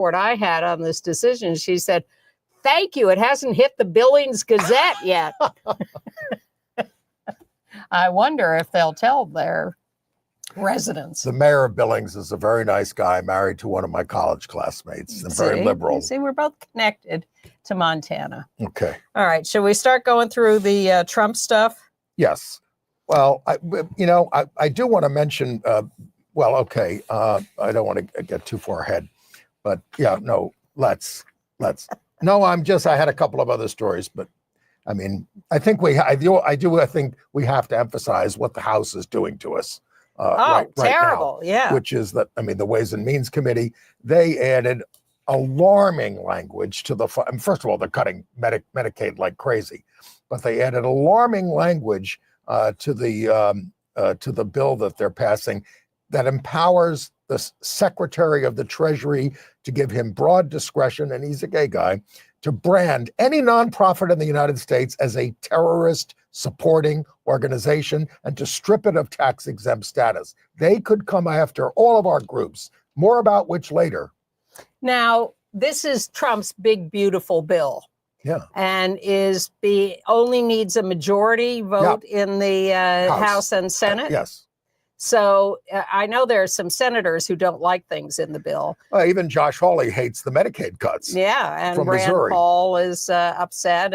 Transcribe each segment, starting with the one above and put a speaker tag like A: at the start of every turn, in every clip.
A: report I had on this decision. She said, "Thank you. It hasn't hit the Billings Gazette yet." I wonder if they'll tell their residents.
B: The mayor of Billings is a very nice guy, married to one of my college classmates, and very liberal.
A: See, we're both connected to Montana.
B: Okay.
A: All right. Shall we start going through the Trump stuff?
B: Yes. Well, I do want to mention, I don't want to get too far ahead, but yeah, no, let's. No, I had a couple of other stories, but I mean, I think I think we have to emphasize what the House is doing to us. Right
A: terrible.
B: Now,
A: yeah.
B: Which is that, I mean, the Ways and Means Committee, they added alarming language to first of all, they're cutting Medicaid like crazy, but they added alarming language to the bill that they're passing that empowers the Secretary of the Treasury to give him broad discretion, and he's a gay guy, to brand any nonprofit in the United States as a terrorist supporting organization and to strip it of tax-exempt status. They could come after all of our groups, more about which later.
A: Now, this is Trump's big, beautiful bill.
B: Yeah.
A: And only needs a majority vote in the House and Senate.
B: Yes.
A: So I know there are some senators who don't like things in the bill.
B: Even Josh Hawley hates the Medicaid cuts.
A: Yeah, and Rand
B: Missouri.
A: Paul is upset.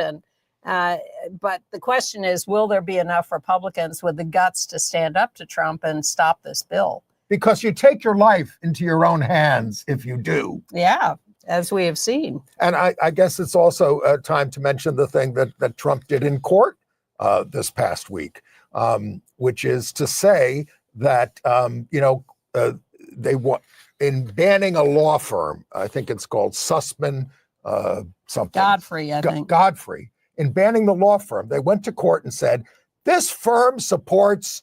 A: But the question is, will there be enough Republicans with the guts to stand up to Trump and stop this bill?
B: Because you take your life into your own hands if you do.
A: Yeah, as we have seen.
B: And I guess it's also time to mention the thing that Trump did in court this past week, which is to say that, they want, in banning a law firm, I think it's called Sussman something.
A: Godfrey, I think.
B: Godfrey. In banning the law firm, they went to court and said, this firm supports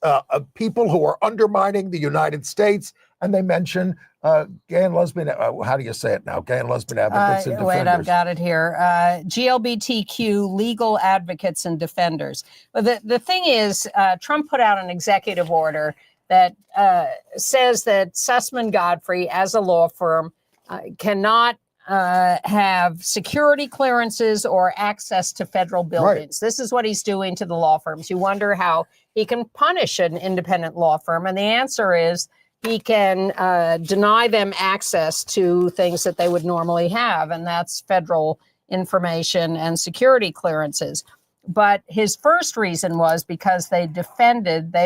B: people who are undermining the United States. And they mention gay and lesbian, how do you say it now? Gay and lesbian advocates and defenders.
A: Wait, I've got it here. GLBTQ legal advocates and defenders. But the thing is, Trump put out an executive order that says that Sussman Godfrey, as a law firm, cannot have security clearances or access to federal buildings. Right. This is what he's doing to the law firms. You wonder how he can punish an independent law firm. And the answer is he can deny them access to things that they would normally have. And that's federal information and security clearances. But his first reason was because they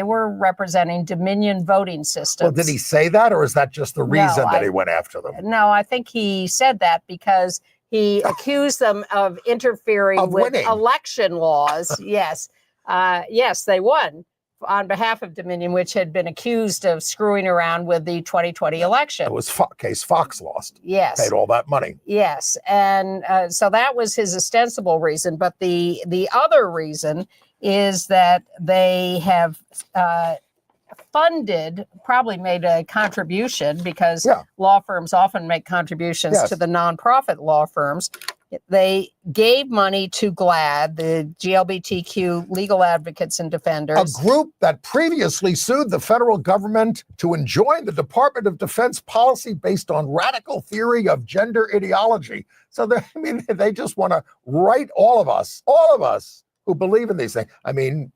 A: were representing Dominion voting systems.
B: Well, did he say that, or is that just the reason that he went after them?
A: No, I think he said that because he accused them of interfering with election laws. Yes. Yes, they won on behalf of Dominion, which had been accused of screwing around with the 2020 election.
B: It was case Fox lost.
A: Yes.
B: Paid all that money.
A: Yes. And so that was his ostensible reason. But the other reason is that they have probably made a contribution, because law firms often make contributions to the nonprofit law firms. They gave money to GLAAD, the GLBTQ legal advocates and defenders.
B: A group that previously sued the federal government to enjoin the Department of Defense policy based on radical theory of gender ideology. So they just want to write all of us who believe in these things. I mean,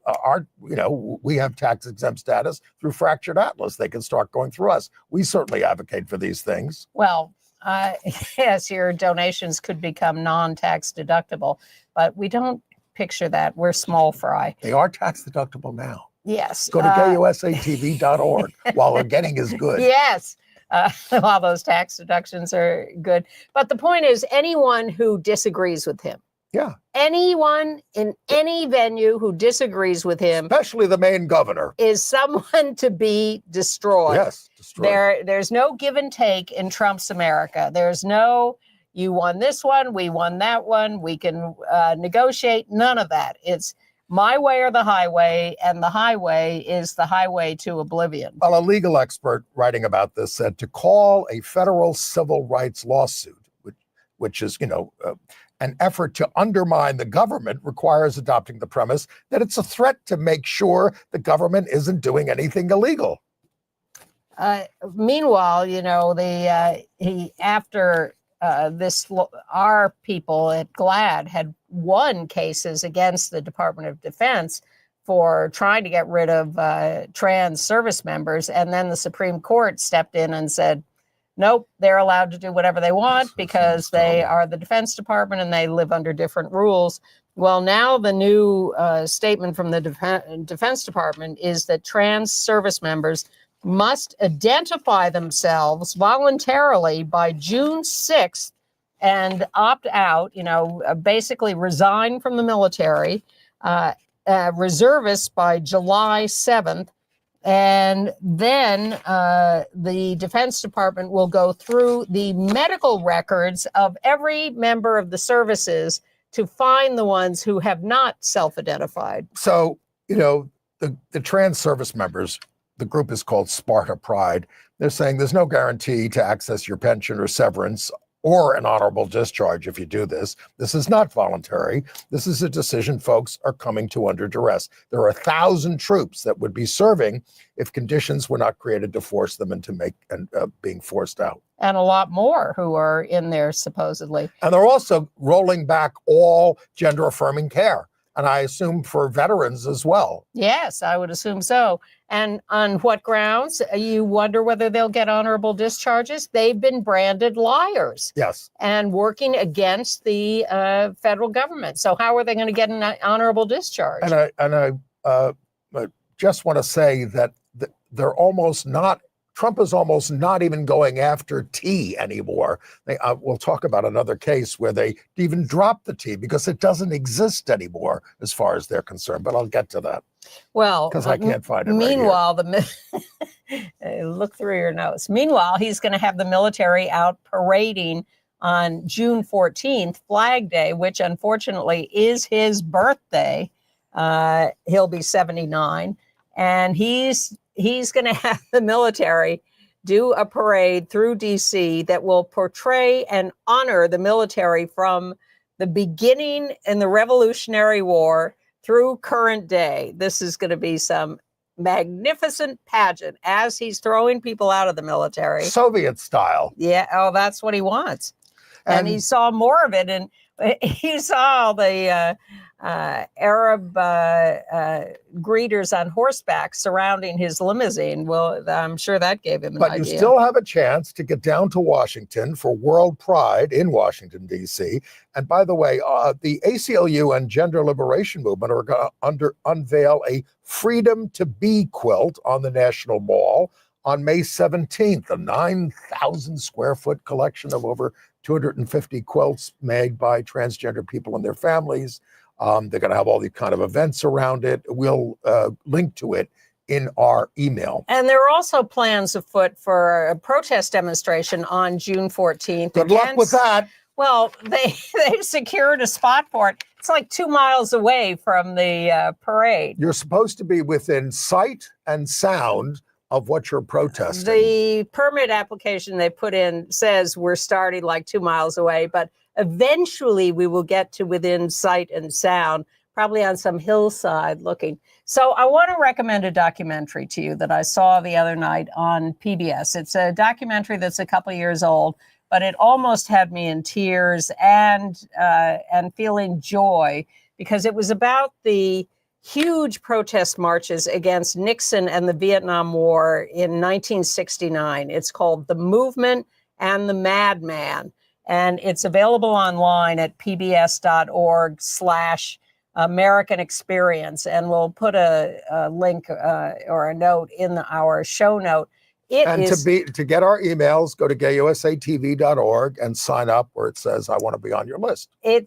B: we have tax exempt status through Fractured Atlas. They can start going through us. We certainly advocate for these things.
A: Well, yes, your donations could become non-tax deductible, but we don't picture that. We're small fry.
B: They are tax deductible now.
A: Yes.
B: Go to gayusatv.org while the getting is good.
A: Yes. While those tax deductions are good. But the point is, anyone who disagrees with him, anyone in any venue who disagrees with him,
B: especially the Maine governor,
A: is someone to be destroyed.
B: Yes, destroyed.
A: There's no give and take in Trump's America. There's no, you won this one, we won that one, we can negotiate. None of that. It's my way or the highway, and the highway is the highway to oblivion.
B: Well, a legal expert writing about this said to call a federal civil rights lawsuit, which is, an effort to undermine the government, requires adopting the premise that it's a threat to make sure the government isn't doing anything illegal.
A: Meanwhile, after our people at GLAAD had won cases against the Department of Defense for trying to get rid of trans service members. And then the Supreme Court stepped in and said, nope, they're allowed to do whatever they want because they are the Defense Department and they live under different rules. Well, now the new statement from the Defense Department is that trans service members must identify themselves voluntarily by June 6th and opt out, basically resign from the military, reservists by July 7th. And then the Defense Department will go through the medical records of every member of the services to find the ones who have not self-identified.
B: So, the trans service members, the group is called Sparta Pride. They're saying there's no guarantee to access your pension or severance or an honorable discharge if you do this. This is not voluntary. This is a decision folks are coming to under duress. There are 1,000 troops that would be serving if conditions were not created to force them into being forced out.
A: And a lot more who are in there supposedly.
B: And they're also rolling back all gender affirming care. And I assume for veterans as well.
A: Yes, I would assume so. And on what grounds? You wonder whether they'll get honorable discharges. They've been branded liars.
B: Yes.
A: And working against the federal government. So how are they going to get an honorable discharge?
B: And I just want to say that they're almost not, Trump is almost not even going after T anymore. We'll talk about another case where they even dropped the T because it doesn't exist anymore as far as they're concerned. But I'll get to that.
A: Well,
B: because I can't find it.
A: Meanwhile, look through your notes. Meanwhile, he's going to have the military out parading on June 14th, Flag Day, which unfortunately is his birthday. He'll be 79, and he's going to have the military do a parade through DC that will portray and honor the military from the beginning in the Revolutionary War through current day. This is going to be some magnificent pageant as he's throwing people out of the military.
B: Soviet style.
A: Yeah. Oh, that's what he wants. And he saw more of it. And he saw the Arab greeters on horseback surrounding his limiusine. Well, I'm sure that gave him an idea.
B: But you still have a chance to get down to Washington for World Pride in Washington, D.C. And by the way, the ACLU and Gender Liberation Movement are going to unveil a Freedom to Be quilt on the National Mall on May 17th, a 9,000 square foot collection of over 250 quilts made by transgender people and their families. They're going to have all these kind of events around it. We'll link to it in our email.
A: And there are also plans afoot for a protest demonstration on June 14th.
B: Good luck with that.
A: Well, they've secured a spot for it. It's like 2 miles away from the parade.
B: You're supposed to be within sight and sound of what you're protesting.
A: The permit application they put in says we're starting like 2 miles away, but eventually we will get to within sight and sound, probably on some hillside looking. So I want to recommend a documentary to you that I saw the other night on PBS. It's a documentary that's a couple years old, but it almost had me in tears and feeling joy because it was about the huge protest marches against Nixon and the Vietnam War in 1969. It's called The Movement and the Madman. And it's available online at pbs.org/American Experience. And we'll put a link or a note in our show note.
B: To get our emails, go to gayusatv.org and sign up where it says, I want to be on your list.
A: I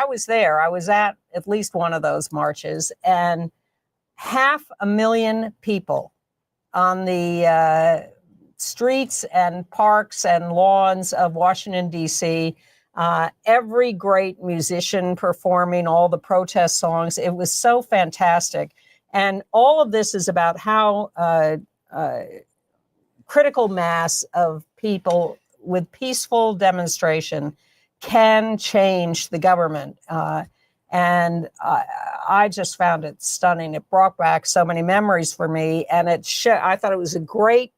A: was there. I was at least one of those marches, and 500,000 people on the streets and parks and lawns of Washington, D.C., every great musician performing all the protest songs. It was so fantastic. And all of this is about how critical mass of people with peaceful demonstration can change the government. And I just found it stunning. It brought back so many memories for me. And I thought it was a great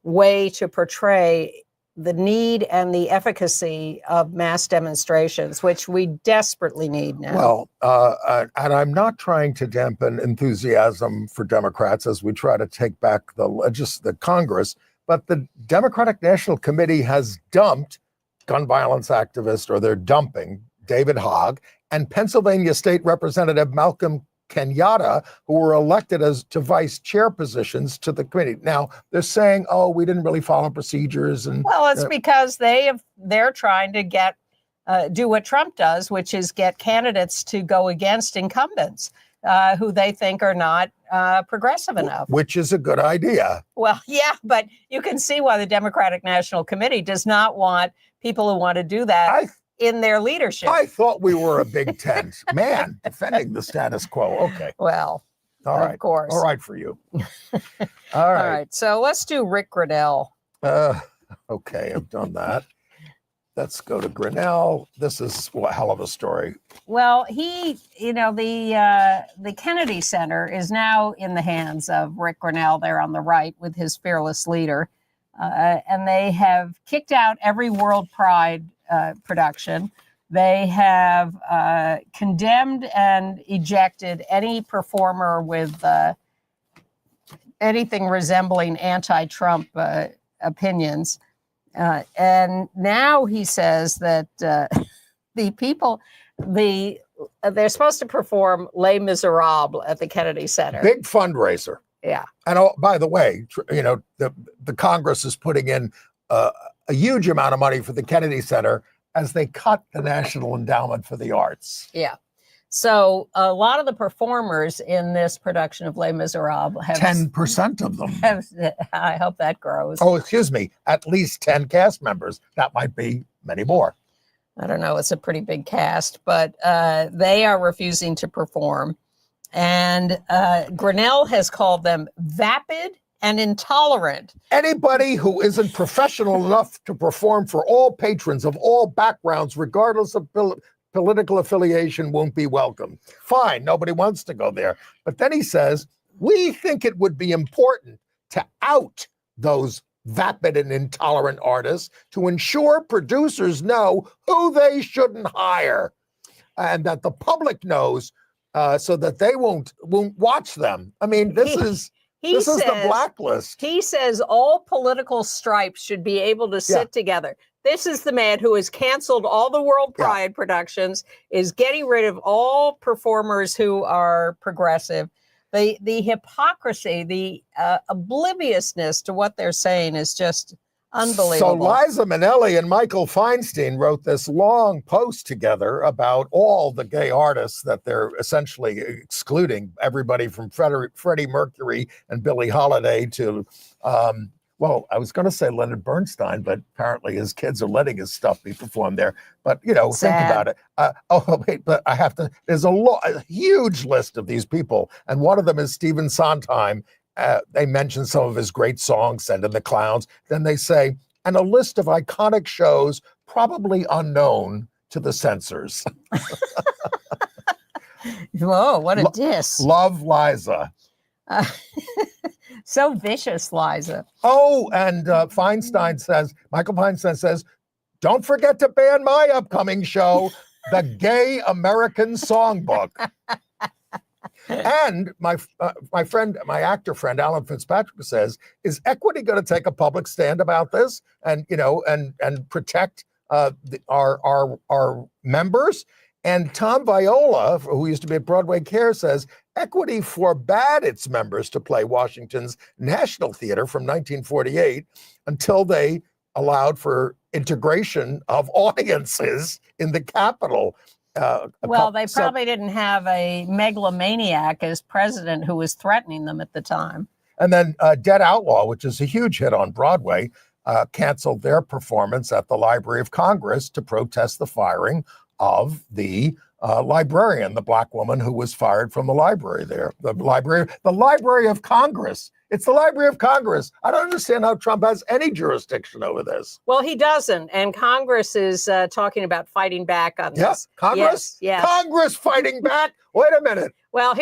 A: way to portray the need and the efficacy of mass demonstrations, which we desperately need now.
B: Well, and I'm not trying to dampen enthusiasm for Democrats as we try to take back the Congress, but the Democratic National Committee has dumped gun violence activist, or they're dumping David Hogg and Pennsylvania State Representative Malcolm Kenyatta, who were elected to vice chair positions to the committee. Now they're saying, "Oh, we didn't really follow procedures." And
A: well, it's because they're trying to do what Trump does, which is get candidates to go against incumbents who they think are not progressive enough.
B: Which is a good idea.
A: Well, yeah, but you can see why the Democratic National Committee does not want people who want to do that in their leadership.
B: I thought we were a big tent. Man, defending the status quo. Okay.
A: Well,
B: all right.
A: Of course.
B: All right for you.
A: All right. So let's do Rick Grinnell.
B: Okay, I've done that. Let's go to Grinnell. This is a hell of a story.
A: Well, the Kennedy Center is now in the hands of Rick Grinnell there on the right with his fearless leader. And they have kicked out every World Pride production. They have condemned and ejected any performer with anything resembling anti-Trump opinions. And now he says that they're supposed to perform Les Miserables at the Kennedy Center.
B: Big fundraiser.
A: Yeah.
B: And by the way, the Congress is putting in a huge amount of money for the Kennedy Center as they cut the National Endowment for the Arts.
A: Yeah. So a lot of the performers in this production of Les Miserables have
B: 10% of them.
A: I hope that grows.
B: Oh, excuse me. At least 10 cast members. That might be many more.
A: I don't know. It's a pretty big cast, but they are refusing to perform. And Grinnell has called them vapid and intolerant.
B: Anybody who isn't professional enough to perform for all patrons of all backgrounds, regardless of political affiliation, won't be welcome. Fine, nobody wants to go there. But then he says, we think it would be important to out those vapid and intolerant artists to ensure producers know who they shouldn't hire and that the public knows so that they won't watch them. I mean, this is the blacklist.
A: He says all political stripes should be able to sit together. This is the man who has canceled all the World Pride productions, is getting rid of all performers who are progressive. The hypocrisy, the obliviousness to what they're saying is just unbelievable.
B: So Liza Minnelli and Michael Feinstein wrote this long post together about all the gay artists that they're essentially excluding, everybody from Freddie Mercury and Billie Holiday to, well, I was going to say Leonard Bernstein, but apparently his kids are letting his stuff be performed there. But, think about it. But I have to, there's a huge list of these people. And one of them is Stephen Sondheim. They mention some of his great songs, Send in the Clowns. Then they say, and a list of iconic shows probably unknown to the censors.
A: Whoa, what a diss.
B: Love Liza.
A: So vicious, Liza.
B: Oh, and Michael Feinstein says, don't forget to ban my upcoming show, The Gay American Songbook. And my actor friend Alan Fitzpatrick says, is Equity going to take a public stand about this and protect our members? And Tom Viola, who used to be at Broadway Care, says Equity forbade its members to play Washington's National Theater from 1948 until they allowed for integration of audiences in the Capitol.
A: They probably didn't have a megalomaniac as president who was threatening them at the time.
B: And then Dead Outlaw, which is a huge hit on Broadway, canceled their performance at the Library of Congress to protest the firing of the librarian, the black woman who was fired from the library there. The Library of Congress. It's the Library of Congress. I don't understand how Trump has any jurisdiction over this.
A: Well, he doesn't. And Congress is talking about fighting back on this.
B: Yes, Congress?
A: Yes.
B: Congress fighting back? Wait a minute.
A: Well,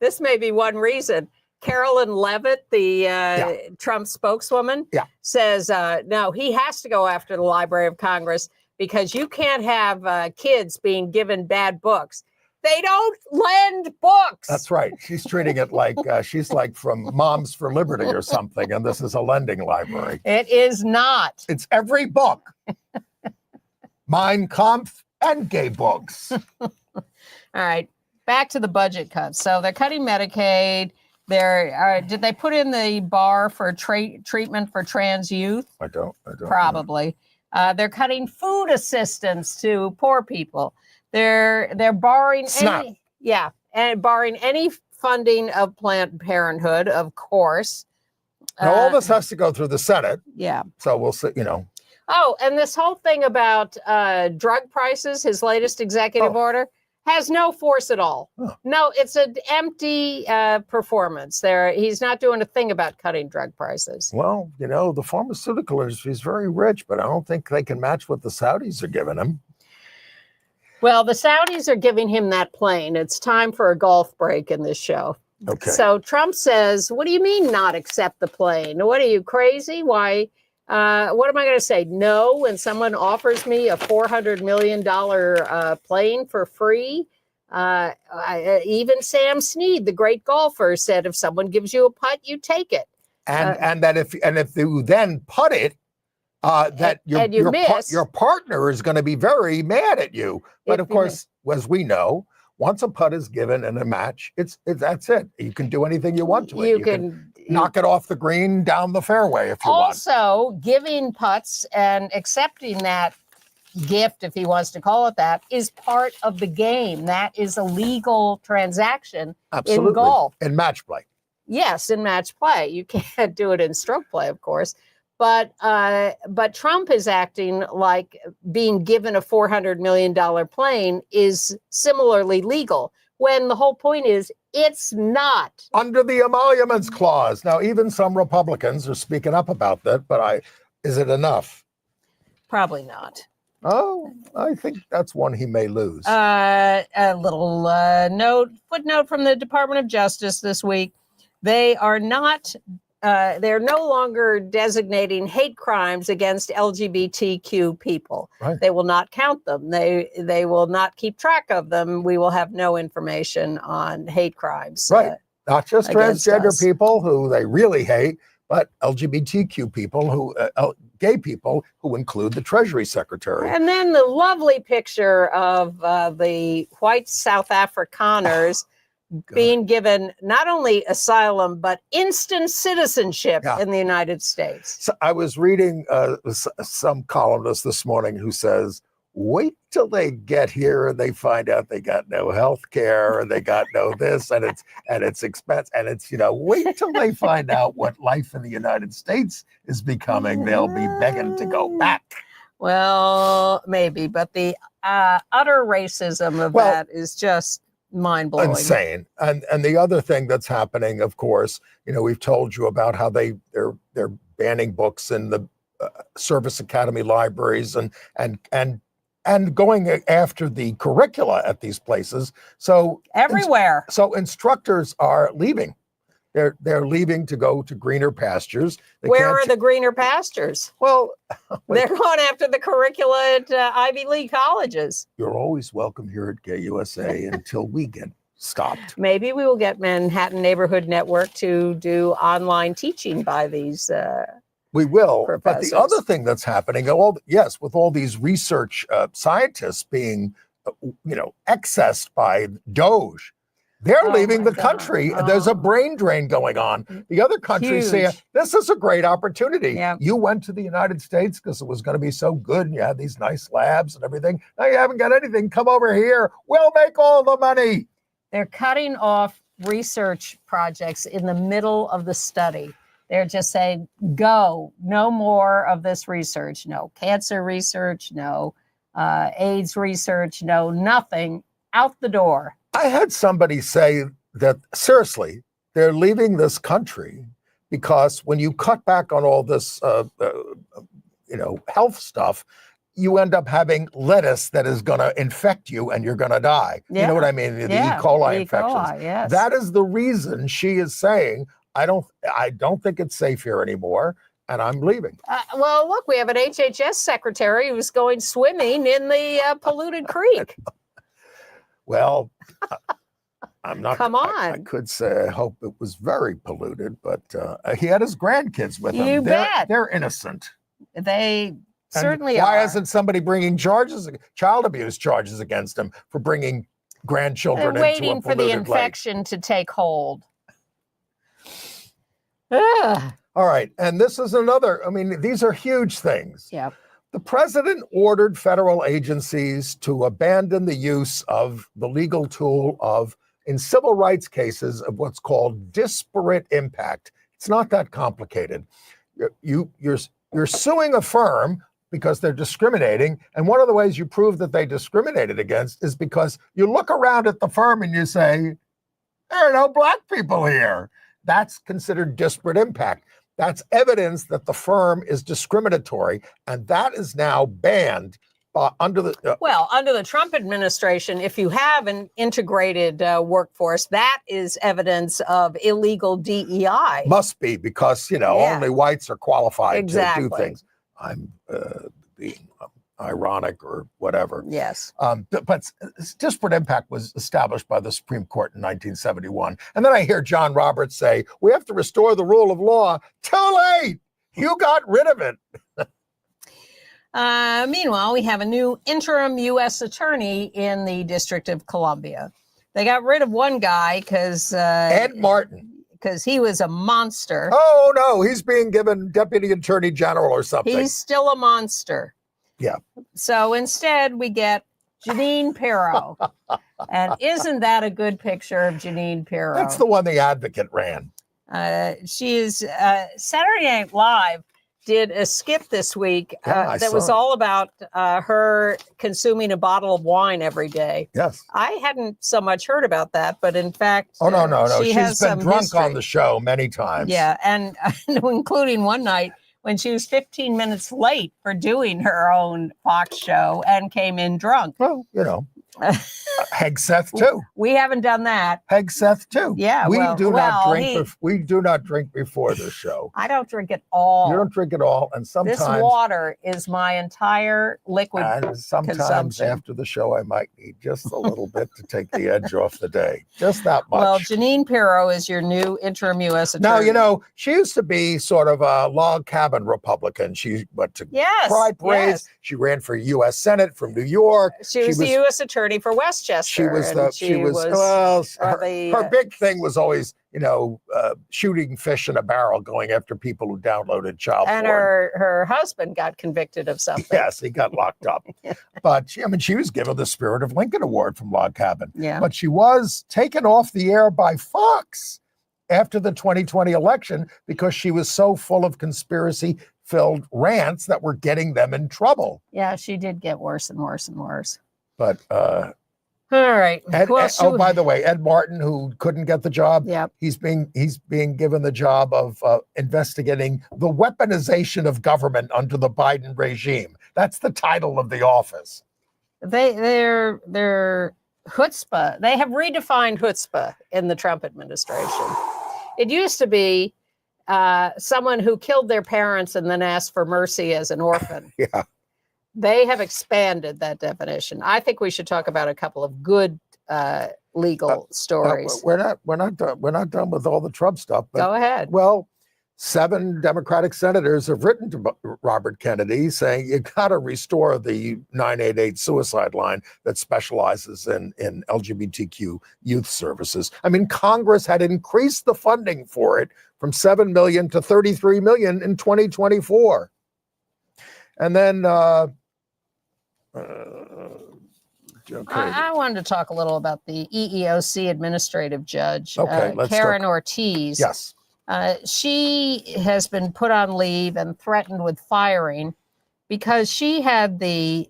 A: this may be one reason. Carolyn Levitt, the Trump spokeswoman, says, no, he has to go after the Library of Congress because you can't have kids being given bad books. They don't lend books.
B: That's right. She's treating it like she's like from Moms for Liberty or something, and this is a lending library.
A: It is not.
B: It's every book. Mein Kampf and gay books.
A: All right, back to the budget cuts. So they're cutting Medicaid. Did they put in the bar for treatment for trans youth?
B: I don't.
A: Probably. They're cutting food assistance to poor people. They're barring barring any funding of Planned Parenthood, of course.
B: Now, all this has to go through the Senate.
A: Yeah.
B: So we'll see,
A: Oh, and this whole thing about drug prices, his latest executive order, has no force at all.
B: Oh.
A: No, it's an empty performance. He's not doing a thing about cutting drug prices.
B: Well, the pharmaceutical industry is very rich, but I don't think they can match what the Saudis are giving him.
A: Well, the Saudis are giving him that plane. It's time for a golf break in this show.
B: Okay.
A: So Trump says, what do you mean not accept the plane? What are you, crazy? Why? What am I going to say? No, when someone offers me a $400 million plane for free? Even Sam Snead, the great golfer, said if someone gives you a putt, you take it.
B: And that if you then putt it, that your partner is going to be very mad at you. But of course, as we know, once a putt is given in a match, that's it. You can do anything you want to it. You can knock it off the green down the fairway if you want.
A: Also, giving putts and accepting that gift, if he wants to call it that, is part of the game. That is a legal transaction in golf.
B: In match play.
A: Yes, in match play. You can't do it in stroke play, of course. But Trump is acting like being given a $400 million plane is similarly legal, when the whole point is it's not.
B: Under the emoluments clause. Now, even some Republicans are speaking up about that, but is it enough?
A: Probably not.
B: Oh, I think that's one he may lose.
A: A little footnote from the Department of Justice this week. They are not. They're no longer designating hate crimes against LGBTQ people.
B: Right.
A: They will not count them. They will not keep track of them. We will have no information on hate crimes.
B: Right. Not just transgender
A: us.
B: People who they really hate, but LGBTQ people gay people who include the Treasury Secretary.
A: And then the lovely picture of the white South Afrikaners being given not only asylum, but instant citizenship in the United States.
B: So I was reading some columnist this morning who says, wait till they get here and they find out they got no health care and they got no this and it's expense. And it's, wait till they find out what life in the United States is becoming. They'll be begging to go back.
A: Well, maybe, but the utter racism of that is just mind-blowing.
B: Insane. And the other thing that's happening, of course, we've told you about how they're banning books in the service academy libraries and going after the curricula at these places. So
A: everywhere.
B: So instructors are leaving. They're leaving to go to greener pastures.
A: Where are the greener pastures?
B: Well,
A: they're going after the curricula at Ivy League colleges.
B: You're always welcome here at Gay USA until we get stopped.
A: Maybe we will get Manhattan Neighborhood Network to do online teaching by these
B: we will.
A: professors.
B: But the other thing that's happening, with all these research scientists being, accessed by Doge, they're leaving the country. There's a brain drain going on. The other countries say, this is a great opportunity.
A: Yeah.
B: You went to the United States because it was going to be so good and you had these nice labs and everything. Now you haven't got anything. Come over here. We'll make all the money.
A: They're cutting off research projects in the middle of the study. They're just saying, go, no more of this research. No cancer research, no AIDS research, no nothing, out the door.
B: I had somebody say that, seriously, they're leaving this country because when you cut back on all this, health stuff, you end up having lettuce that is going to infect you and you're going to die. Yeah. You know what I mean? The E. coli infections.
A: Yes.
B: That is the reason she is saying, I don't think it's safe here anymore, and I'm leaving.
A: Well, look, we have an HHS secretary who's going swimming in the polluted creek.
B: Well, I'm not.
A: Come on.
B: I could say I hope it was very polluted, but he had his grandkids with him.
A: You bet.
B: They're innocent.
A: They certainly
B: why
A: are.
B: isn't somebody bringing child abuse charges against him for bringing grandchildren
A: They're
B: into a
A: waiting for the
B: polluted lake?
A: infection to take hold. Ugh.
B: All right, and this is another. I mean, these are huge things.
A: Yeah.
B: The president ordered federal agencies to abandon the use of the legal tool of, in civil rights cases, of what's called disparate impact. It's not that complicated. You're suing a firm because they're discriminating, and one of the ways you prove that they discriminated against is because you look around at the firm and you say, there are no black people here. That's considered disparate impact. That's evidence that the firm is discriminatory, and that is now banned under the
A: Trump administration. If you have an integrated workforce, that is evidence of illegal DEI.
B: Must be, because only whites are qualified to do things. I'm being ironic or whatever.
A: Yes.
B: But disparate impact was established by the Supreme Court in 1971. And then I hear John Roberts say, we have to restore the rule of law. Too late. You got rid of it.
A: Meanwhile, we have a new interim U.S. attorney in the District of Columbia. They got rid of one guy because
B: Ed Martin.
A: Because he was a monster.
B: Oh, no, he's being given deputy attorney general or something.
A: He's still a monster.
B: Yeah. So
A: instead, we get Jeanine Pirro. And isn't that a good picture of Jeanine Pirro?
B: That's the one The Advocate ran.
A: She is Saturday Night Live did a skit this week that was all about her consuming a bottle of wine every day.
B: Yes.
A: I hadn't so much heard about that, but in fact,
B: no. She's been drunk on the show many times.
A: Yeah, and including one night when she was 15 minutes late for doing her own Fox show and came in drunk.
B: Well, Hegseth too.
A: We haven't done that.
B: Hegseth too.
A: Yeah,
B: we do not drink before the show.
A: I don't drink at all.
B: You don't drink at all, and sometimes
A: this water is my entire liquid
B: sometimes
A: consumption.
B: After the show, I might need just a little bit to take the edge off the day. Just that much.
A: Well, Jeanine Pirro is your new interim U.S. attorney.
B: Now, she used to be sort of a log cabin Republican. She went to Pride Parades. Yes. She ran for U.S. Senate from New York.
A: She was the U.S. attorney for Westchester.
B: Her big thing was always, shooting fish in a barrel, going after people who downloaded child porn.
A: And her husband got convicted of something.
B: Yes, he got locked up. But she was given the Spirit of Lincoln Award from Log Cabin.
A: Yeah.
B: But she was taken off the air by Fox after the 2020 election because she was so full of conspiracy-filled rants that were getting them in trouble.
A: Yeah, she did get worse and worse and worse.
B: But
A: all right.
B: By the way, Ed Martin, who couldn't get the job, he's being given the job of investigating the weaponization of government under the Biden regime. That's the title of the office.
A: They're chutzpah. They have redefined chutzpah in the Trump administration. It used to be someone who killed their parents and then asked for mercy as an orphan.
B: Yeah.
A: They have expanded that definition. I think we should talk about a couple of good legal stories.
B: We're not done with all the Trump stuff. But,
A: go ahead.
B: Well, 7 Democratic senators have written to Robert Kennedy saying you got to restore the 988 suicide line that specializes in LGBTQ youth services. I mean, Congress had increased the funding for it from $7 million to $33 million in 2024. And then
A: I wanted to talk a little about the EEOC administrative judge,
B: Karen
A: Ortiz.
B: Yes.
A: She has been put on leave and threatened with firing because she had the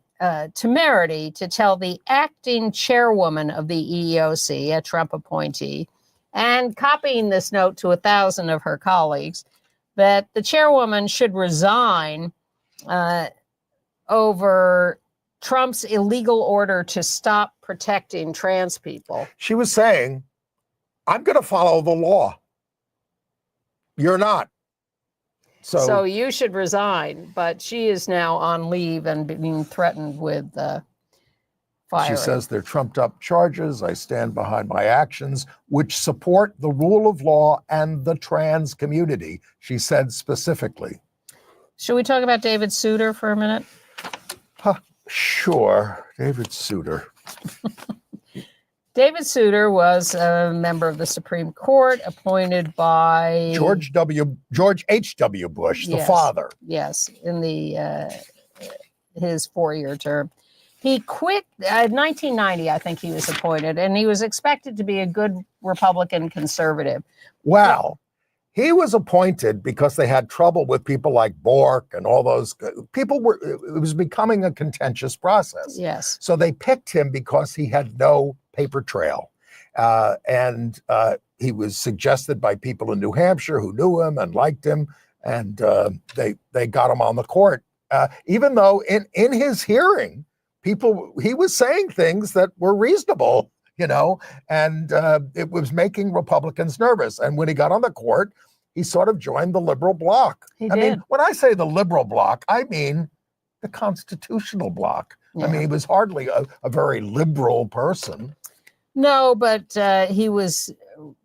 A: temerity to tell the acting chairwoman of the EEOC, a Trump appointee, and copying this note to 1,000 of her colleagues, that the chairwoman should resign over Trump's illegal order to stop protecting trans people.
B: She was saying, I'm going to follow the law. You're not.
A: So you should resign. But she is now on leave and being threatened with firing.
B: She says they're trumped up charges. I stand behind my actions, which support the rule of law and the trans community, she said specifically.
A: Should we talk about David Souter for a minute?
B: Sure. David Souter.
A: David Souter was a member of the Supreme Court appointed by
B: George H.W. Bush, the father.
A: Yes, in his 4-year term. He quit in 1990, I think he was appointed, and he was expected to be a good Republican conservative.
B: Well, he was appointed because they had trouble with people like Bork and all those people. It was becoming a contentious process.
A: Yes.
B: So they picked him because he had no paper trail. And he was suggested by people in New Hampshire who knew him and liked him. And they got him on the court, even though in his hearing, he was saying things that were reasonable, and it was making Republicans nervous. And when he got on the court, he sort of joined the liberal bloc.
A: He did.
B: Mean, when I say the liberal bloc, I mean the constitutional bloc. Yeah. I mean, he was hardly a very liberal person.
A: No, but he was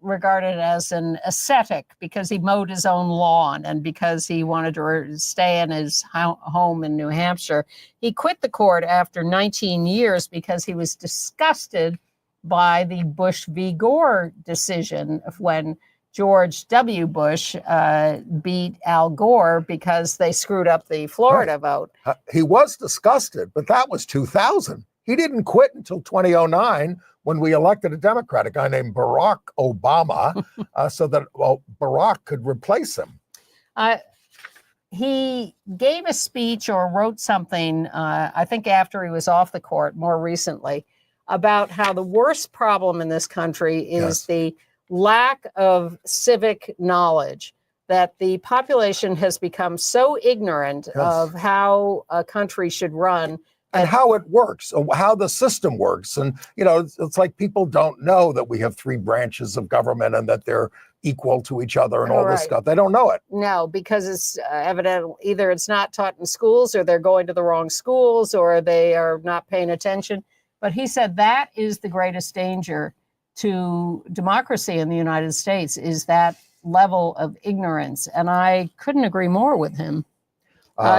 A: regarded as an ascetic because he mowed his own lawn and because he wanted to stay in his home in New Hampshire. He quit the court after 19 years because he was disgusted by the Bush v. Gore decision of when George W. Bush beat Al Gore because they screwed up the Florida vote.
B: He was disgusted, but that was 2000. He didn't quit until 2009 when we elected a Democrat, a guy named Barack Obama, so that Barack could replace him.
A: He gave a speech or wrote something, I think after he was off the court more recently, about how the worst problem in this country is the lack of civic knowledge, that the population has become so ignorant of how a country should run.
B: And how it works, how the system works. And, it's like people don't know that we have 3 branches of government and that they're equal to each other and all this stuff. They don't know it.
A: No, because it's evident either it's not taught in schools or they're going to the wrong schools or they are not paying attention. But he said that is the greatest danger to democracy in the United States, is that level of ignorance. And I couldn't agree more with him.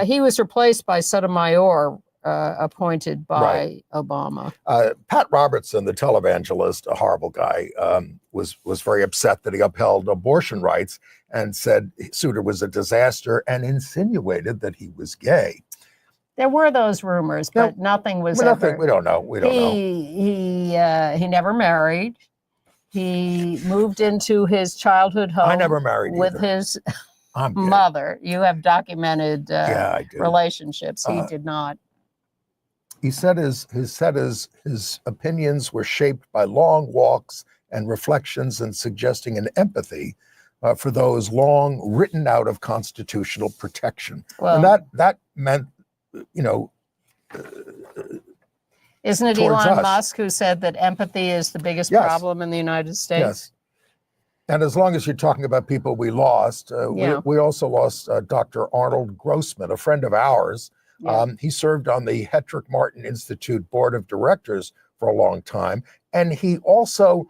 A: He was replaced by Sotomayor, appointed by Obama.
B: Pat Robertson, the televangelist, a horrible guy, was very upset that he upheld abortion rights and said Souter was a disaster and insinuated that he was gay.
A: There were those rumors, but nothing was ever.
B: We don't know.
A: He never married. He moved into his childhood home.
B: I never married
A: with his mother. You have documented relationships. He did not.
B: He said his opinions were shaped by long walks and reflections and suggesting an empathy for those long written out of constitutional protection. Well, and that meant,
A: isn't it Elon Musk who said that empathy is the biggest problem in the United States?
B: Yes. And as long as you're talking about people we lost, we also lost Dr. Arnold Grossman, a friend of ours. Yeah. He served on the Hetrick Martin Institute Board of Directors for a long time. And he also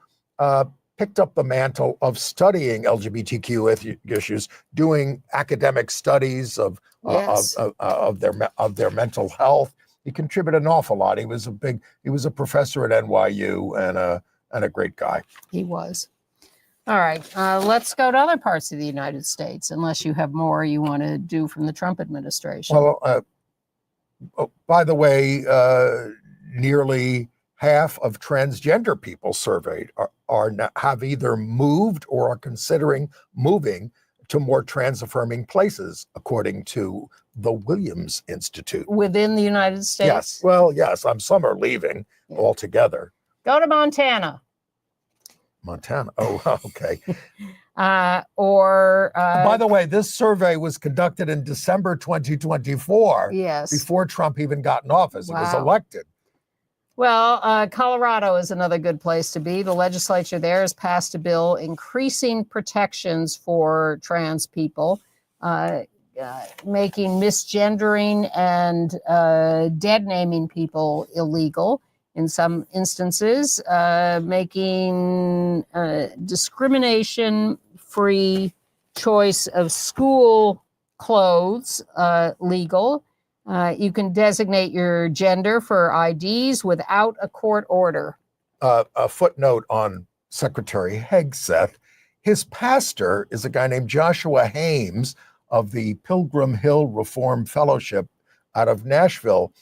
B: picked up the mantle of studying LGBTQ issues, doing academic studies of their mental health. He contributed an awful lot. He was a professor at NYU and a great guy.
A: He was. All right, let's go to other parts of the United States, unless you have more you want to do from the Trump administration.
B: Well, by the way, nearly half of transgender people surveyed have either moved or are considering moving to more trans-affirming places, according to the Williams Institute.
A: Within the United States?
B: Yes. Well, yes. Some are leaving altogether.
A: Go to Montana.
B: Montana. Oh, okay.
A: By
B: the way, this survey was conducted in December 2024.
A: Yes.
B: Before Trump even got in office. Wow. It was elected.
A: Well, Colorado is another good place to be. The legislature there has passed a bill increasing protections for trans people, making misgendering and dead naming people illegal in some instances, making discrimination-free choice of school clothes legal. You can designate your gender for IDs without a court order.
B: A footnote on Secretary Hegseth. His pastor is a guy named Joshua Hames of the Pilgrim Hill Reform Fellowship out of Nashville,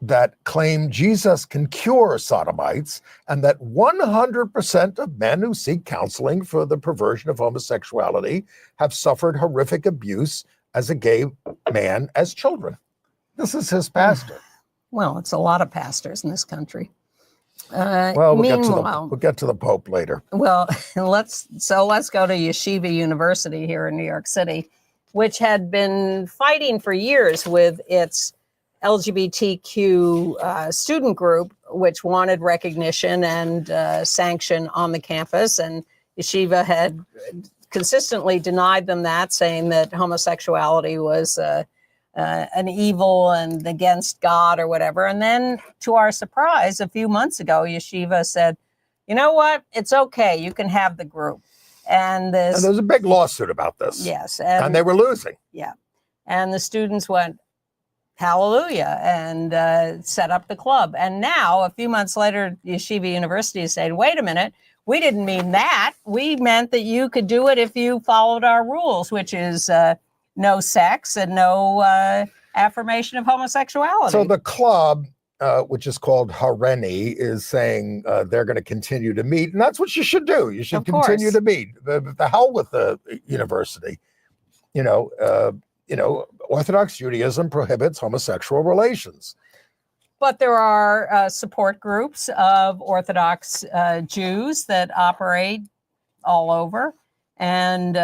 B: that claim Jesus can cure sodomites and that 100% of men who seek counseling for the perversion of homosexuality have suffered horrific abuse as a gay man as children. This is his pastor.
A: Well, it's a lot of pastors in this country.
B: We'll get to the Pope later.
A: Well, let's go to Yeshiva University here in New York City, which had been fighting for years with its LGBTQ student group, which wanted recognition and sanction on the campus. And Yeshiva had consistently denied them that, saying that homosexuality was an evil and against God or whatever. And then, to our surprise, a few months ago, Yeshiva said, you know what? It's okay. You can have the group. And there
B: was a big lawsuit about this.
A: Yes.
B: And they were losing.
A: Yeah. And the students went, hallelujah, and set up the club. And now, a few months later, Yeshiva University is saying, wait a minute, we didn't mean that. We meant that you could do it if you followed our rules, which is no sex and no affirmation of homosexuality.
B: So the club, which is called Hareni, is saying they're going to continue to meet. And that's what you should do. You should continue to meet. The hell with the university. Orthodox Judaism prohibits homosexual relations.
A: But there are support groups of Orthodox Jews that operate all over. And,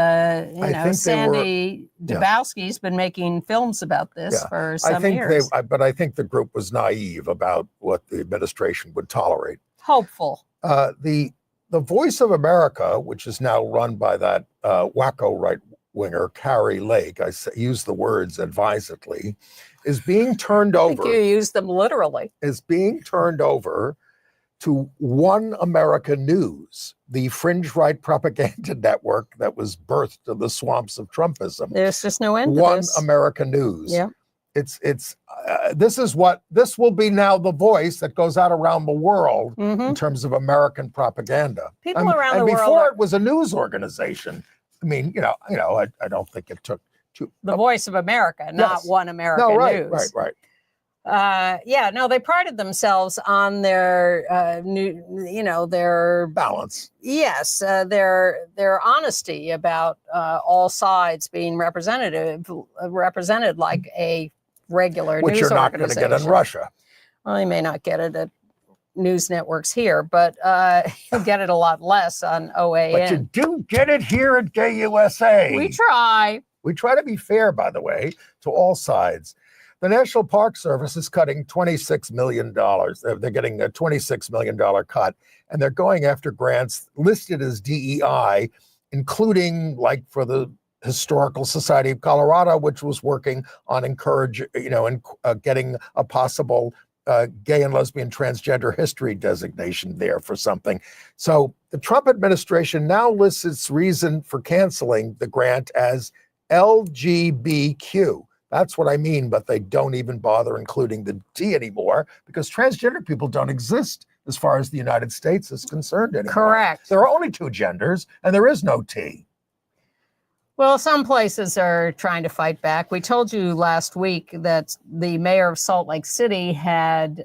A: Sandy Dabowski's been making films about this for some years.
B: But I think the group was naive about what the administration would tolerate.
A: Hopeful.
B: The Voice of America, which is now run by that wacko right-winger, Carrie Lake, I use the words advisedly, is being turned over.
A: I think you use them literally.
B: Is being turned over to One America News, the fringe right propaganda network that was birthed in the swamps of Trumpism.
A: There's just no end to
B: One
A: this.
B: America News.
A: Yeah.
B: This will be now the voice that goes out around the world in terms of American propaganda.
A: People around the world.
B: Before it was a news organization. I mean, I don't think it took
A: the Voice of America, not One America News.
B: Right.
A: They prided themselves on their their
B: balance.
A: Yes, their honesty about all sides being represented like a regular
B: which
A: news
B: you're not
A: organization.
B: going to get in Russia.
A: Well, you may not get it at news networks here, but you'll get it a lot less on OAN.
B: But you do get it here at Gay USA.
A: We try.
B: We try to be fair, by the way, to all sides. The National Park Service is cutting $26 million. They're getting a $26 million cut, and they're going after grants listed as DEI, including like for the Historical Society of Colorado, which was working on getting a possible gay and lesbian transgender history designation there for something. So the Trump administration now lists its reason for canceling the grant as LGBTQ. That's what I mean, but they don't even bother including the T anymore because transgender people don't exist as far as the United States is concerned anymore.
A: Correct.
B: There are only two genders and there is no T.
A: Well, some places are trying to fight back. We told you last week that the mayor of Salt Lake City had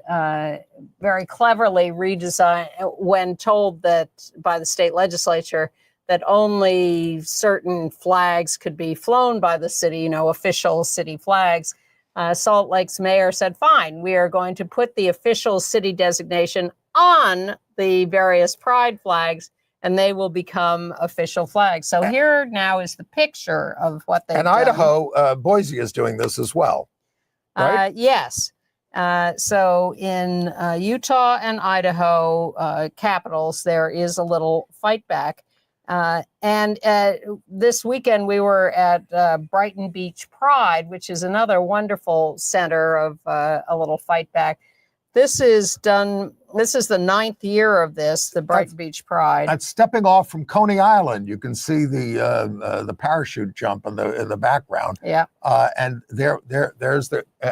A: very cleverly redesigned, when told that by the state legislature that only certain flags could be flown by the city, official city flags. Salt Lake's mayor said, fine, we are going to put the official city designation on the various pride flags, and they will become official flags. So here now is the picture of what they've done.
B: And Idaho, Boise is doing this as well, right?
A: Yes. So in Utah and Idaho capitals, there is a little fight back. And this weekend, we were at Brighton Beach Pride, which is another wonderful center of a little fight back. This is the 9th year of this, the Brighton Beach Pride.
B: That's stepping off from Coney Island. You can see the parachute jump in the background.
A: Yeah.
B: And there's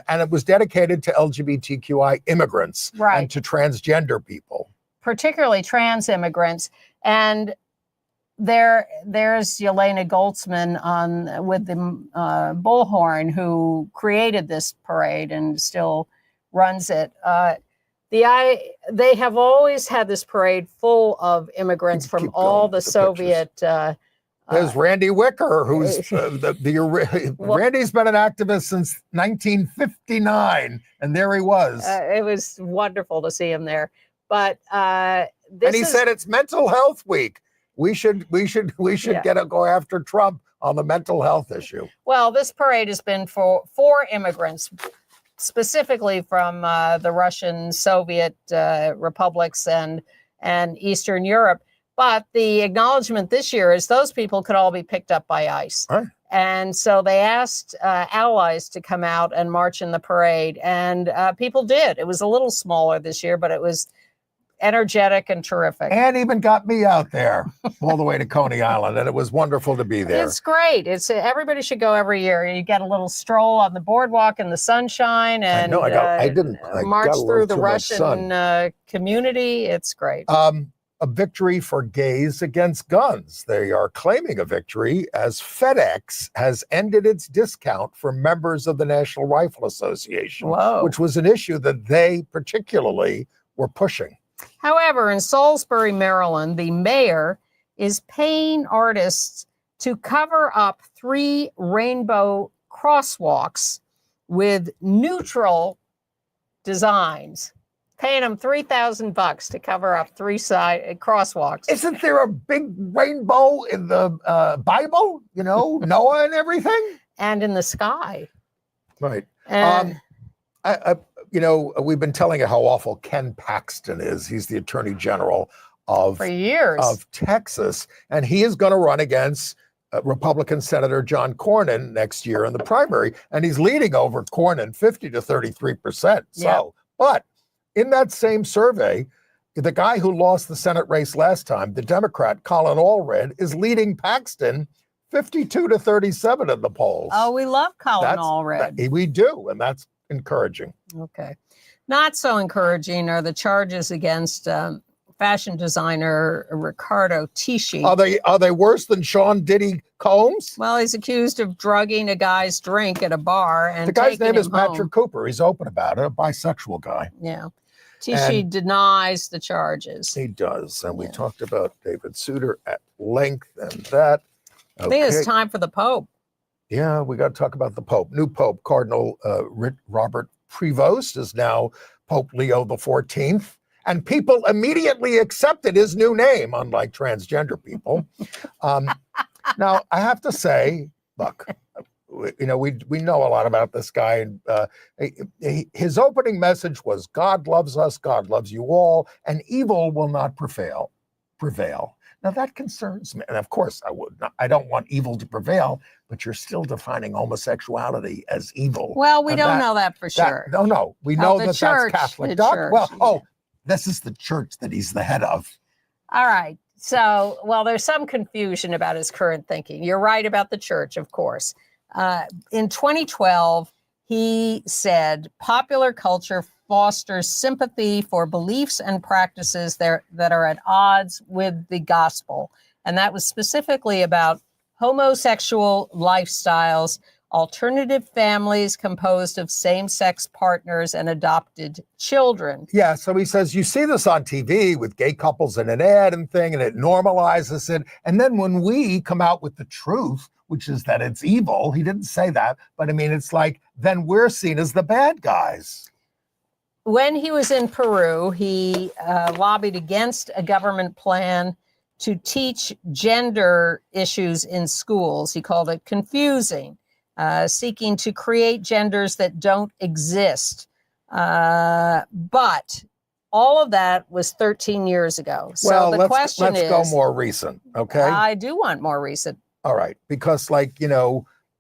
B: and it was dedicated to LGBTQI immigrants,
A: right,
B: and to transgender people,
A: particularly trans immigrants. And there's Yelena Goldsman with the bullhorn, who created this parade and still runs it. They have always had this parade full of immigrants from all the Soviet.
B: There's Randy Wicker, who's Randy's been an activist since 1959, and there he was.
A: It was wonderful to see him there. But
B: and he said it's Mental Health Week. We should go after Trump on the mental health issue.
A: Well, this parade has been for immigrants, specifically from the Russian Soviet republics and Eastern Europe. But the acknowledgement this year is those people could all be picked up by ICE.
B: Right.
A: And so they asked allies to come out and march in the parade. And people did. It was a little smaller this year, but it was energetic and terrific.
B: And even got me out there all the way to Coney Island, and it was wonderful to be there.
A: It's great. Everybody should go every year. You get a little stroll on the boardwalk in the sunshine, and
B: I didn't
A: march through the Russian community. It's great.
B: A victory for gays against guns. They are claiming a victory as FedEx has ended its discount for members of the National Rifle Association, which was an issue that they particularly were pushing.
A: However, in Salisbury, Maryland, the mayor is paying artists to cover up 3 rainbow crosswalks with neutral designs, paying them $3,000 to cover up 3 crosswalks.
B: Isn't there a big rainbow in the Bible? You know, Noah and everything?
A: And in the sky.
B: Right. We've been telling you how awful Ken Paxton is. He's the Attorney General of Texas, and he is going to run against Republican Senator John Cornyn next year in the primary, and he's leading over Cornyn 50 to 33%. But in that same survey, the guy who lost the Senate race last time, the Democrat Colin Allred, is leading Paxton 52 to 37 in the polls.
A: Oh, we love Colin Allred.
B: We do, and that's encouraging.
A: Okay. Not so encouraging are the charges against fashion designer Ricardo Tisci.
B: Are they worse than Sean Diddy Combs?
A: Well, he's accused of drugging a guy's drink at a bar and
B: the guy's name is
A: home.
B: Patrick Cooper. He's open about it, a bisexual guy.
A: Yeah. Tisci denies the charges.
B: He does. And we talked about David Souter at length and that.
A: I think it's time for the Pope.
B: Yeah, we got to talk about the Pope. New Pope, Cardinal Robert Prevost, is now Pope Leo XIV. And people immediately accepted his new name, unlike transgender people. Now, I have to say, look, we know a lot about this guy. His opening message was, God loves us, God loves you all, and evil will not prevail. Now, that concerns me. And of course, I don't want evil to prevail, but you're still defining homosexuality as evil.
A: Well, we don't know that for sure.
B: No. We know that
A: church,
B: that's Catholic
A: doctrine.
B: Well, this is the church that he's the head of.
A: All right. So, there's some confusion about his current thinking. You're right about the church, of course. In 2012, he said popular culture fosters sympathy for beliefs and practices that are at odds with the gospel. And that was specifically about homosexual lifestyles, alternative families composed of same-sex partners, and adopted children.
B: Yeah, so he says, you see this on TV with gay couples in an ad and thing, and it normalizes it. And then when we come out with the truth, which is that it's evil, he didn't say that, but I mean, it's like, then we're seen as the bad guys.
A: When he was in Peru, he lobbied against a government plan to teach gender issues in schools. He called it confusing, seeking to create genders that don't exist. But all of that was 13 years ago. So
B: Well,
A: the question
B: let's
A: is,
B: go more recent, okay?
A: I do want more recent.
B: All right, because like,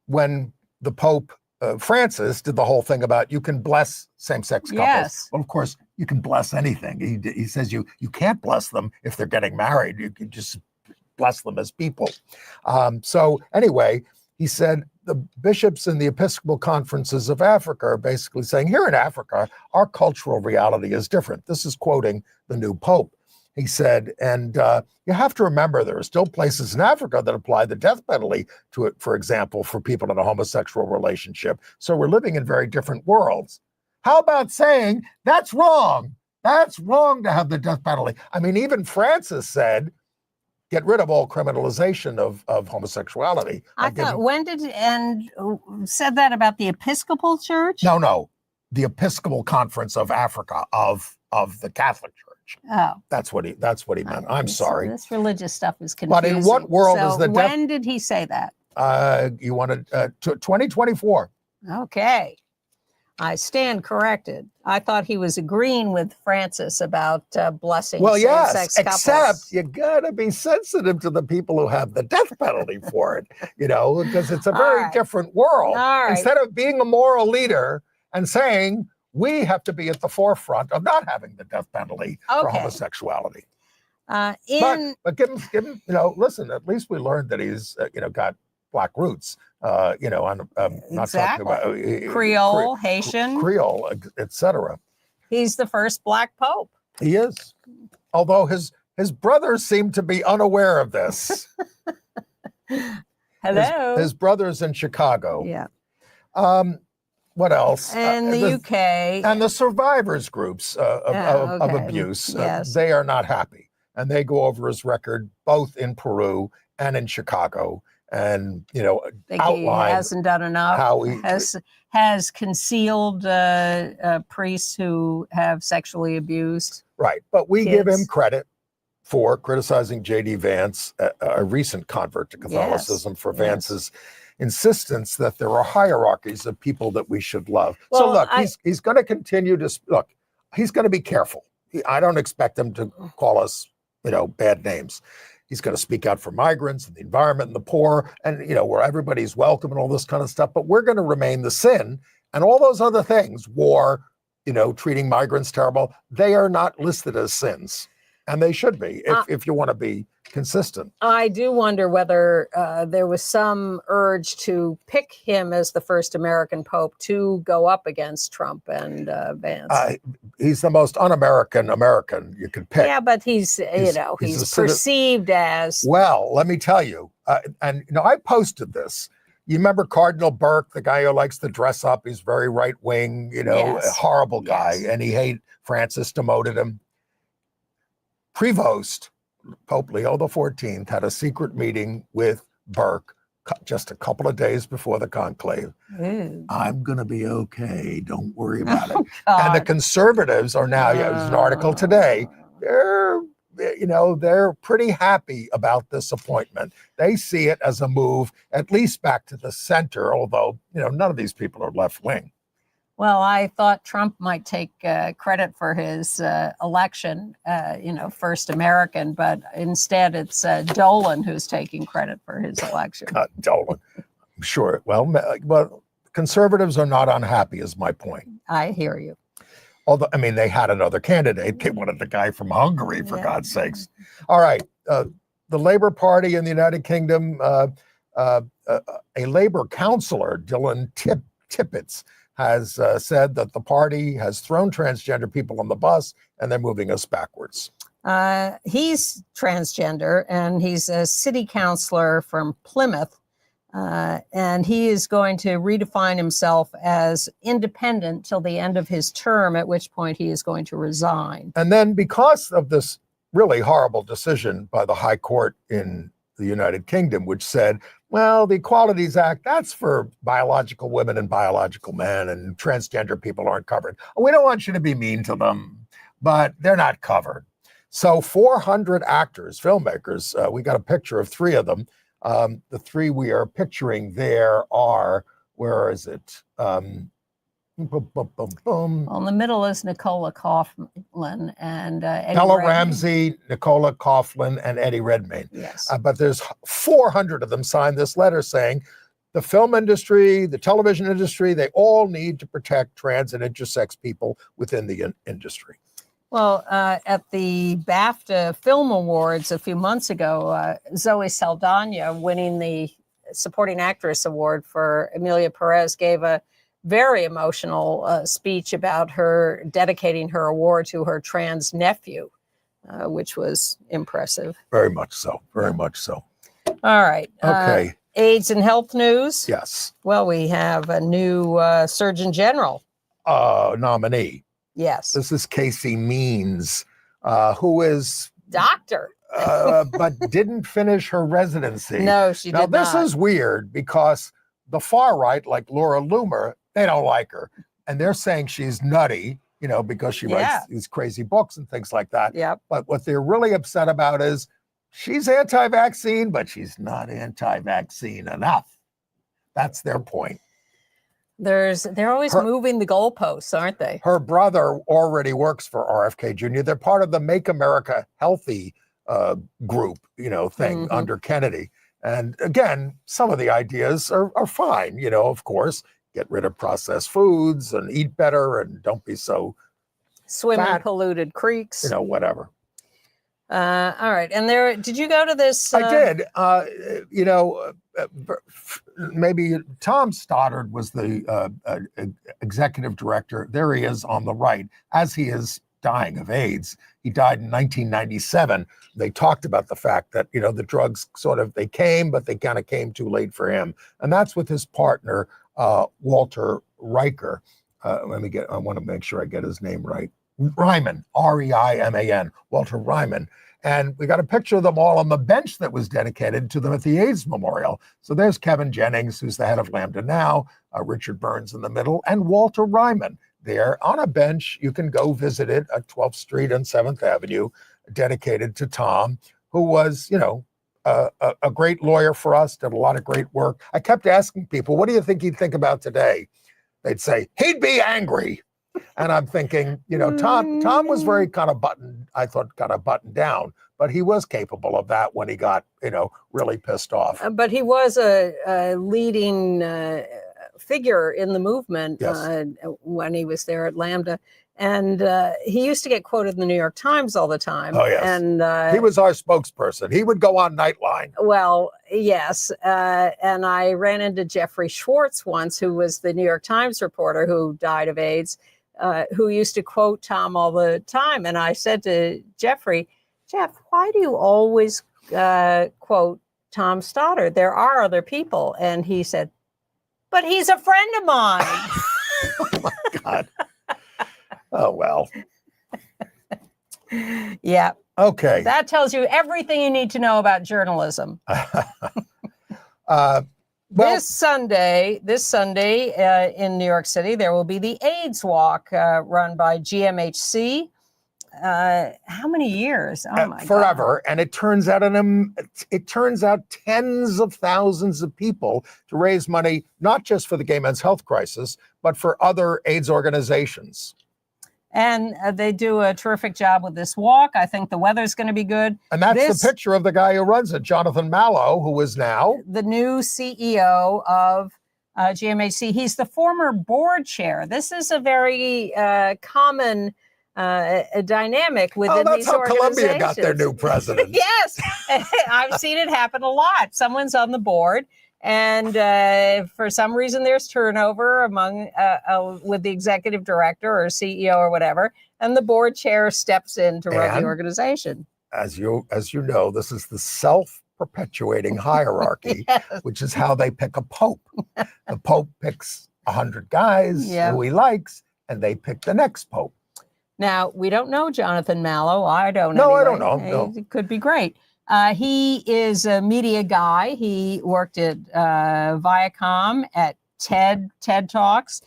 B: when the Pope Francis did the whole thing about you can bless same-sex couples.
A: Yes.
B: Well, of course, you can bless anything. He says you can't bless them if they're getting married. You can just bless them as people. So anyway, he said the bishops in the Episcopal conferences of Africa are basically saying, here in Africa, our cultural reality is different. This is quoting the new Pope. He said, and you have to remember there are still places in Africa that apply the death penalty to it, for example, for people in a homosexual relationship. So we're living in very different worlds. How about saying that's wrong? That's wrong to have the death penalty. I mean, even Francis said, get rid of all criminalization of homosexuality.
A: I thought, when did, and said that about the Episcopal Church?
B: No, the Episcopal Conference of Africa of the Catholic Church.
A: Oh,
B: that's what he meant. I'm sorry.
A: This religious stuff is confusing.
B: But in what world is the
A: when did he say that?
B: You wanted 2024.
A: Okay. I stand corrected. I thought he was agreeing with Francis about blessing same-sex couples.
B: Except you gotta be sensitive to the people who have the death penalty for it, because it's a very different world. Instead of being a moral leader and saying we have to be at the forefront of not having the death penalty for homosexuality. But give him, listen, at least we learned that he's, got Black roots. I'm not talking about
A: Creole, Haitian,
B: Creole, etc.
A: He's the first Black Pope.
B: He is, although his brothers seem to be unaware of this.
A: Hello,
B: his brothers in Chicago.
A: Yeah.
B: What else?
A: And the UK
B: and the survivors groups of abuse.
A: Yes.
B: They are not happy, and they go over his record both in Peru and in Chicago. And outline
A: he hasn't done enough.
B: How he
A: has concealed priests who have sexually abused.
B: Right, but we
A: kids.
B: give him credit for criticizing J.D. Vance, a recent convert to Catholicism, for Vance's insistence that there are hierarchies of people that we should love. Well, so look, he's going to continue to look. He's going to be careful. I don't expect him to call us, bad names. He's going to speak out for migrants and the environment and the poor and, where everybody's welcome and all this kind of stuff. But we're going to remain the sin and all those other things, war, treating migrants terrible. They are not listed as sins, and they should be if you want to be consistent. I
A: do wonder whether there was some urge to pick him as the first American Pope to go up against Trump and Vance.
B: He's the most un-American American you could pick.
A: Yeah, but he's perceived as.
B: Well, let me tell you, I posted this. You remember Cardinal Burke, the guy who likes to dress up? He's very right-wing, a horrible guy, and he hated Francis, demoted him. Prevost, Pope Leo XIV, had a secret meeting with Burke just a couple of days before the conclave. I'm going to be okay. Don't worry about it. And the conservatives are now, there's an article today, they're pretty happy about this appointment. They see it as a move, at least back to the center, although, none of these people are left-wing.
A: Well, I thought Trump might take credit for his election, first American, but instead it's Dolan who's taking credit for his election.
B: God, Dolan, I'm sure. Well, conservatives are not unhappy, is my point.
A: I hear you.
B: Although, they had another candidate. They wanted the guy from Hungary, for God's sakes. All right. The Labour Party in the United Kingdom, a Labour councillor, Dylan Tippett, has said that the party has thrown transgender people on the bus and they're moving us backwards.
A: He's transgender and he's a city councillor from Plymouth. And he is going to redefine himself as independent till the end of his term, at which point he is going to resign.
B: And then because of this really horrible decision by the High Court in the United Kingdom, which said, well, the Equalities Act, that's for biological women and biological men, and transgender people aren't covered. We don't want you to be mean to them, but they're not covered. So 400 actors, filmmakers, we got a picture of 3 of them. The 3 we are picturing there are, where is it? Boom, boom, boom, boom.
A: Well, in the middle is Nicola Coughlan and Eddie
B: Bella
A: Redmayne.
B: Ramsey, Nicola Coughlan, and Eddie Redmayne.
A: Yes.
B: But there's 400 of them signed this letter saying the film industry, the television industry, they all need to protect trans and intersex people within the industry.
A: Well, at the BAFTA Film Awards a few months ago, Zoe Saldana, winning the Supporting Actress Award for Emilia Perez, gave a very emotional speech about her dedicating her award to her trans nephew, which was impressive.
B: Very much so. Very much so.
A: All right.
B: Okay.
A: AIDS and health news.
B: Yes.
A: Well, we have a new Surgeon General.
B: Nominee.
A: Yes.
B: This is Casey Means, who is
A: doctor,
B: but didn't finish her residency.
A: No, she did not.
B: Now, this is weird because the far right, like Laura Loomer, they don't like her. And they're saying she's nutty, because she writes these crazy books and things like that.
A: Yep.
B: But what they're really upset about is she's anti-vaccine, but she's not anti-vaccine enough. That's their point.
A: They're always moving the goalposts, aren't they?
B: Her brother already works for RFK Jr. They're part of the Make America Healthy group, thing under Kennedy. And again, some of the ideas are fine, of course, get rid of processed foods and eat better and don't be so
A: swim in
B: fat,
A: polluted creeks,
B: whatever.
A: All right. And did you go to this?
B: I did. Maybe Tom Stoddard was the executive director. There he is on the right, as he is dying of AIDS. He died in 1997. They talked about the fact that, the drugs they came, but they kind of came too late for him. And that's with his partner, Walter Riker. I want to make sure I get his name right. Ryman, R-E-I-M-A-N, Walter Ryman. And we got a picture of them all on the bench that was dedicated to them at the AIDS Memorial. So there's Kevin Jennings, who's the head of Lambda now, Richard Burns in the middle, and Walter Ryman there on a bench. You can go visit it at 12th Street and 7th Avenue, dedicated to Tom, who was, a great lawyer for us, did a lot of great work. I kept asking people, what do you think he'd think about today? They'd say, he'd be angry. And I'm thinking, Tom was very kind of buttoned down, but he was capable of that when he got, really pissed off.
A: But he was a leading figure in the movement when he was there at Lambda. And he used to get quoted in the New York Times all the time.
B: Oh, yes.
A: And
B: he was our spokesperson. He would go on Nightline.
A: Well, yes. And I ran into Jeffrey Schwartz once, who was the New York Times reporter who died of AIDS, who used to quote Tom all the time. And I said to Jeffrey, Jeff, why do you always quote Tom Stoddard? There are other people. And he said, but he's a friend of mine.
B: Oh, my God. Oh, well.
A: Yeah.
B: Okay.
A: That tells you everything you need to know about journalism. This Sunday in New York City, there will be the AIDS Walk run by GMHC. How many years? Oh my
B: forever.
A: God.
B: And it turns out tens of thousands of people to raise money, not just for the gay men's health crisis, but for other AIDS organizations.
A: And they do a terrific job with this walk. I think the weather's going to be good.
B: And that's the picture of the guy who runs it, Jonathan Mallow, who is now
A: the new CEO of GMHC. He's the former board chair. This is a very common dynamic within these organizations.
B: That's how Columbia got their new president.
A: Yes, I've seen it happen a lot. Someone's on the board, and for some reason there's turnover among with the executive director or CEO or whatever, and the board chair steps in to run the organization.
B: As you know, this is the self-perpetuating hierarchy, yes, which is how they pick a pope. The pope picks 100 guys who he likes, and they pick the next pope.
A: Now, we don't know Jonathan Mallow. I don't know.
B: No, anyway. I don't know. No.
A: It could be great. He is a media guy. He worked at Viacom, at TED Talks.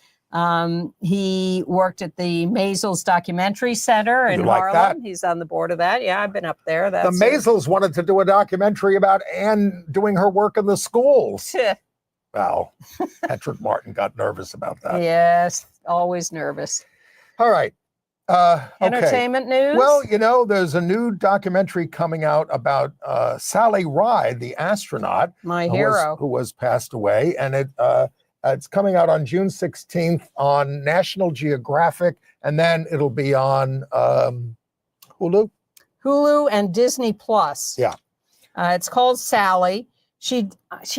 A: He worked at the Maysles Documentary Center in Harlem. That? He's on the board of that. Yeah, I've been up there.
B: The Maysles wanted to do a documentary about Anne doing her work in the schools. Well, Patrick Martin got nervous about that.
A: Yes. Always nervous.
B: All right. Okay.
A: Entertainment news?
B: Well, there's a new documentary coming out about Sally Ride, the astronaut,
A: My hero.
B: who was passed away, and it's coming out on June 16th on National Geographic, and then it'll be on Hulu.
A: Hulu and Disney Plus.
B: Yeah.
A: It's called Sally. She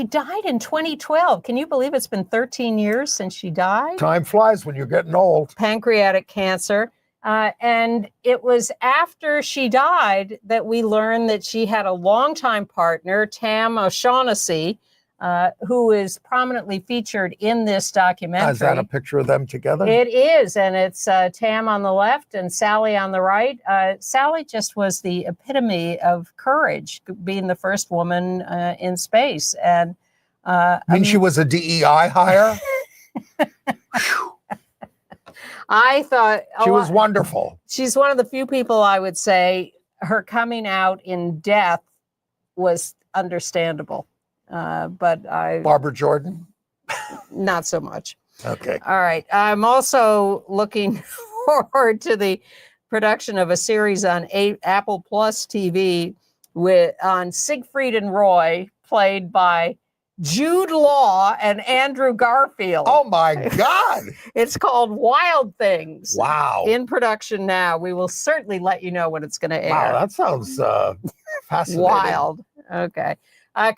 A: died in 2012. Can you believe it's been 13 years since she died?
B: Time flies when you're getting old.
A: Pancreatic cancer. And it was after she died that we learned that she had a longtime partner, Tam O'Shaughnessy, who is prominently featured in this documentary.
B: Is that a picture of them together?
A: It is, and it's Tam on the left and Sally on the right. Sally just was the epitome of courage, being the first woman in space. And
B: she was a DEI hire?
A: I thought
B: she was wonderful.
A: She's one of the few people I would say her coming out in death was understandable. But
B: Barbara Jordan?
A: Not so much.
B: Okay.
A: All right. I'm also looking forward to the production of a series on Apple Plus TV on Siegfried and Roy, played by Jude Law and Andrew Garfield.
B: Oh my God.
A: It's called Wild Things.
B: Wow.
A: In production now. We will certainly let you know when it's going to air.
B: Wow, that sounds fascinating.
A: Wild. Okay.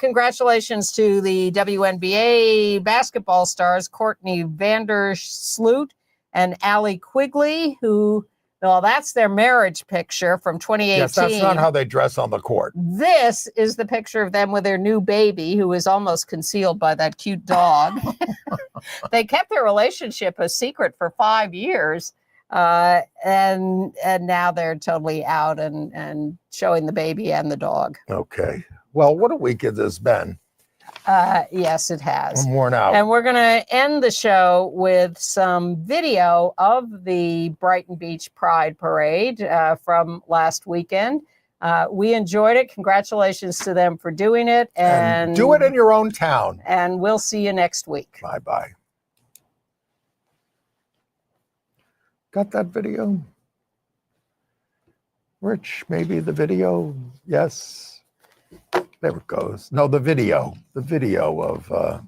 A: Congratulations to the WNBA basketball stars, Courtney Vandersloot and Allie Quigley, that's their marriage picture from 2018.
B: Yes, that's not how they dress on the court.
A: This is the picture of them with their new baby, who is almost concealed by that cute dog. They kept their relationship a secret for 5 years. And now they're totally out and showing the baby and the dog.
B: Okay. Well, what a week it has been.
A: Yes, it has.
B: I'm worn out.
A: And we're going to end the show with some video of the Brighton Beach Pride Parade from last weekend. We enjoyed it. Congratulations to them for doing it. And
B: do it in your own town.
A: And we'll see you next week.
B: Bye-bye. Got that video? Rich, maybe the video? Yes. There it goes. No, the video of